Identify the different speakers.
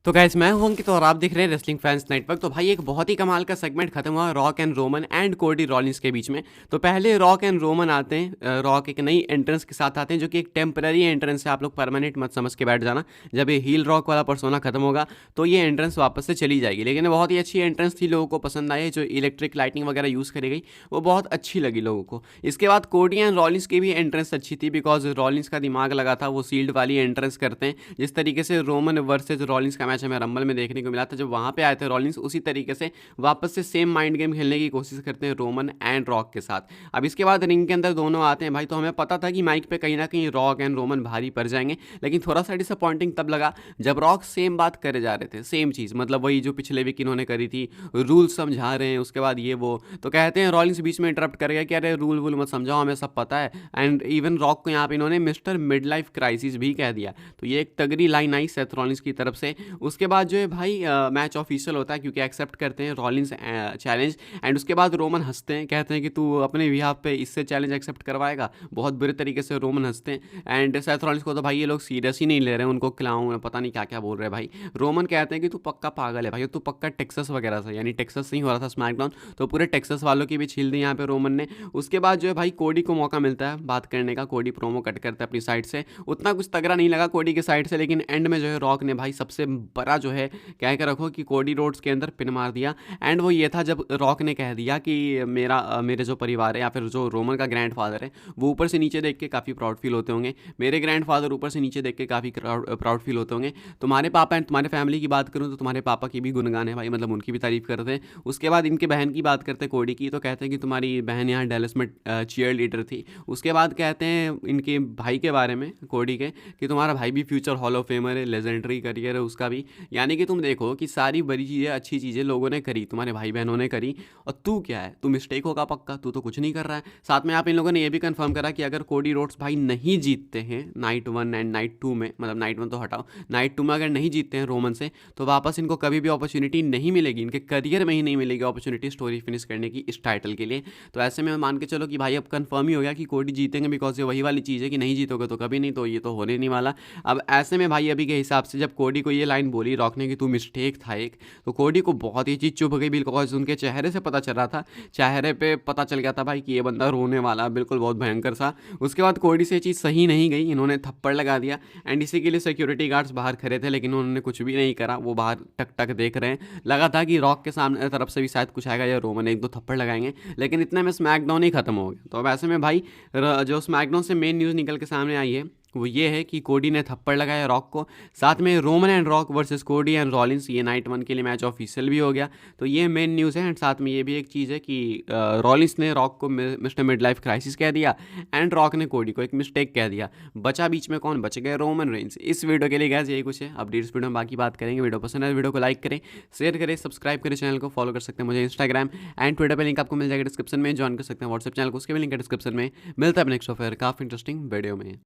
Speaker 1: तो गाइस मैं हूं अंकित और आप देख रहे हैं रेसलिंग फैंस नेटवर्क। तो भाई एक बहुत ही कमाल का सेगमेंट खत्म हुआ rock and Roman and Cody Rollins के बीच में। तो पहले रॉक एंड रोमन आते हैं। रॉक एक नई एंट्रेंस के साथ आते हैं जो कि एक टेम्पररी एंट्रेंस है, आप लोग परमानेंट मत समझ के बैठ जाना। जब ये हील रॉक वाला पर्सोना खत्म होगा तो ये एंट्रेंस वापस से चली जाएगी, लेकिन ये बहुत ही अच्छी एंट्रेंस थी, लोगों को पसंद आई। जो इलेक्ट्रिक लाइटिंग वगैरह यूज़ करी गई वो बहुत अच्छी लगी लोगों को। इसके बाद कोडी एंड रॉलिंस की भी एंट्रेंस अच्छी थी, बिकॉज रॉलिंस का दिमाग लगा था, वो सील्ड वाली एंट्रेंस करते हैं। जिस तरीके से रोमन वर्सेज रॉलिंस का मैच हमें रंबल में देखने को मिला था जब वहाँ पे आए थे रॉलिंस, उसी तरीके से वापस से सेम माइंड गेम खेलने की कोशिश करते हैं रोमन एंड रॉक के साथ। अब इसके बाद रिंग के अंदर दोनों आते हैं भाई, तो हमें पता था कि माइक पे कहीं ना कहीं रॉक एंड रोमन भारी पड़ जाएंगे, लेकिन थोड़ा सा डिसअपॉइंटिंग तब लगा जब रॉक सेम बात करे जा रहे थे, सेम चीज़, मतलब वही जो पिछले वीक इन्होंने करी थी, रूल समझा रहे हैं, उसके बाद ये वो। तो कहते हैं रॉलिंस बीच में इंटरप्ट कर गया कि अरे रूल वूल मत समझाओ, हमें सब पता है। एंड इवन रॉक को यहाँ पे इन्होंने मिस्टर मिड लाइफ क्राइसिस भी कह दिया। तो ये एक तगड़ी लाइन आई सेथ रॉलिंस की तरफ से। उसके बाद जो है भाई मैच ऑफिशियल होता है, क्योंकि एक्सेप्ट करते हैं रॉलिंस चैलेंज। एंड उसके बाद रोमन हंसते हैं, कहते हैं कि तू अपने बिहाफ पे इससे चैलेंज एक्सेप्ट करवाएगा। बहुत बुरे तरीके से रोमन हंसते हैं। एंड सेथ रॉलिंस को तो भाई ये लोग सीरियस ही नहीं ले रहे हैं, उनको खिलाऊं पता नहीं क्या क्या बोल रहे हैं भाई। रोमन कहते हैं कि तू पक्का पागल है भाई, तू पक्का टेक्सास वगैरह से, यानी टेक्सास से ही हो रहा था स्मैकडाउन, तो पूरे टेक्सास वालों की भी छील दी यहाँ पे रोमन ने। उसके बाद जो है भाई कोडी को मौका मिलता है बात करने का, कोडी प्रोमो कट करता है अपनी साइड से। उतना कुछ तगड़ा नहीं लगा कोडी के साइड से, लेकिन एंड में जो है रॉक ने भाई सबसे बड़ा जो है कह के रखो कि कोडी रोड्स के अंदर पिन मार दिया। एंड वो ये था जब रॉक ने कह दिया कि मेरे जो परिवार है या फिर जो रोमन का ग्रैंड फादर है वो ऊपर से नीचे देख के काफ़ी प्राउड फील होते होंगे, मेरे ग्रैंड फादर ऊपर से नीचे देख के काफ़ी प्राउड फील होते होंगे। तुम्हारे पापा एंड तुम्हारे फैमिली की बात करूँ तो तुम्हारे पापा की भी गुणगान है भाई, मतलब उनकी भी तारीफ करते हैं। उसके बाद इनके बहन की बात करते हैं कोडी की, तो कहते हैं कि तुम्हारी बहन यहाँ डेलस में चीयर लीडर थी। उसके बाद कहते हैं इनके भाई के बारे में कोडी के कि तुम्हारा भाई भी फ्यूचर हॉल ऑफ फेमर है, लेजेंडरी करियर है उसका भी। यानी कि तुम देखो कि सारी बड़ी चीज़ें अच्छी चीज़ें लोगों ने करी, तुम्हारे भाई बहनों ने करी, और तू क्या है, तू मिस्टेक होगा पक्का, तू तो कुछ नहीं कर रहा है। साथ में आप इन लोगों ने ये भी कंफर्म करा कि अगर कोडी रोड्स भाई नहीं जीतते हैं नाइट 1 एंड नाइट 2 में, मतलब नाइट 1 तो हटाओ, नाइट 2 में अगर नहीं जीतते हैं रोमन से, तो वापस इनको कभी भी अपॉर्चुनिटी नहीं मिलेगी, इनके करियर में ही नहीं मिलेगी अपॉर्चुनिटी स्टोरी फिनिश करने की इस टाइटल के लिए। तो ऐसे में मान के चलो कि भाई अब कंफर्म ही हो गया कि कोडी जीतेंगे, बिकॉज ये वही वाली चीज़ है कि नहीं जीतोगे तो कभी नहीं, तो ये तो होने नहीं वाला। अब ऐसे में भाई अभी के हिसाब से जब कोडी को ये लाइन बोली रॉक ने कि तू मिस्टेक था एक, तो कोडी को बहुत ही चीज़ चुभ गई, बिकॉज उनके चेहरे से पता चल रहा था, चेहरे पे पता चल गया था भाई कि ये बंदा रोने वाला, बिल्कुल बहुत भयंकर सा। उसके बाद कोडी से ये चीज़ सही नहीं गई, इन्होंने थप्पड़ लगा दिया। एंड इसी के लिए सिक्योरिटी गार्ड्स बाहर खड़े थे, लेकिन उन्होंने कुछ भी नहीं करा, वो बाहर टक टक देख रहे हैं। लगा था कि रॉक के सामने तरफ से भी शायद कुछ आएगा या रोमन एक दो थप्पड़ लगाएंगे, लेकिन इतने में स्मैकडाउन ही खत्म हो गया। तो अब ऐसे में भाई जो स्मैकडाउन से मेन न्यूज़ निकल के सामने आई है वो ये है कि कोडी ने थप्पड़ लगाया रॉक को। साथ में रोमन एंड रॉक वर्सेस कोडी एंड रॉलिंस, ये नाइट 1 के लिए मैच ऑफिशियल भी हो गया। तो ये मेन न्यूज़ है। एंड साथ में ये भी एक चीज़ है कि रॉलिंस ने रॉक को मिस्टर मिड लाइफ क्राइसिस कह दिया, एंड रॉक ने कोडी को एक मिस्टेक कह दिया। बचा बीच में कौन, बच गए रोमन रेंज। इस वीडियो के लिए गैस यही कुछ है, अपडेट्स वीडियो में बाकी बात करेंगे। वीडियो पसंद है वीडियो को लाइक करें, शेयर करें, सब्सक्राइब करें, चैनल को फॉलो कर सकते हैं मुझे इंस्टाग्राम एंड ट्विटर पर, लिंक आपको मिल जाएगा डिस्क्रिप्शन में। ज्वाइन कर सकते हैं व्हाट्सएप चैनल को, उसके भी लिंक है डिस्क्रिप्शन में। मिलता है नेक्स्ट ऑफर काफ़ी इंटरेस्टिंग वीडियो में।